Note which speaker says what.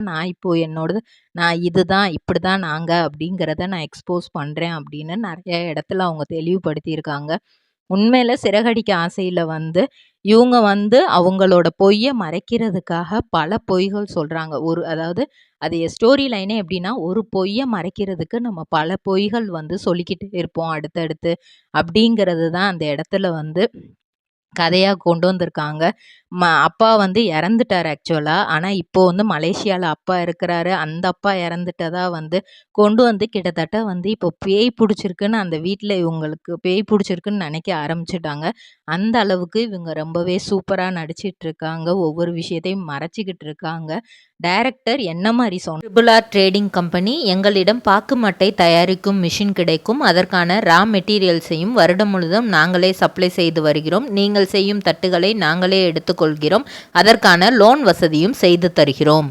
Speaker 1: நான் இப்போ என்னோடது நான் இதுதான் இப்படிதான் நாங்க அப்படிங்கிறத நான் எக்ஸ்போஸ் பண்றேன் அப்படின்னு நெறைய இடத்துல அவங்க தெளிவுபடுத்தியிருக்காங்க. உண்மையில சிறகடிக்க ஆசையில வந்து இவங்க வந்து அவங்களோட பொய்ய மறைக்கிறதுக்காக பல பொய்கள் சொல்றாங்க. அதாவது அது ஸ்டோரி லைனே எப்படின்னா, ஒரு பொய்ய மறைக்கிறதுக்கு நம்ம பல பொய்கள் வந்து சொல்லிக்கிட்டே இருப்போம் அடுத்தடுத்து. அப்படிங்கிறது தான் அந்த இடத்துல வந்து கதையா கொண்டு வந்திருக்காங்க. அப்பா வந்து இறந்துட்டாரு ஆக்சுவலா. ஆனா, இப்போ வந்து மலேசியால அப்பா இருக்கிறாரு. அந்த அப்பா இறந்துட்டதா வந்து கொண்டு வந்து கிட்டத்தட்ட வந்து இப்போ பேய் புடிச்சிருக்குன்னு அந்த வீட்ல இவங்களுக்கு பேய் புடிச்சிருக்குன்னு நெனைக்க ஆரம்பிச்சுட்டாங்க. அந்த அளவுக்கு இவங்க ரொம்பவே சூப்பரா நடிச்சிட்டு இருக்காங்க. ஒவ்வொரு விஷயத்தையும் மறைச்சுக்கிட்டு இருக்காங்க. டைரக்டர் என்ன மாரி ட்ரிபிள் ஆர் ட்ரேடிங் கம்பெனி எங்களிடம் பாக்கு மட்டை தயாரிக்கும் மிஷின் கிடைக்கும். அதற்கான ரா மெட்டீரியல்ஸையும் வருடம் முழுதும் நாங்களே சப்ளை செய்து வருகிறோம். நீங்கள் செய்யும் தட்டுகளை நாங்களே எடுத்துக்கொள்கிறோம். அதற்கான லோன் வசதியும் செய்து தருகிறோம்.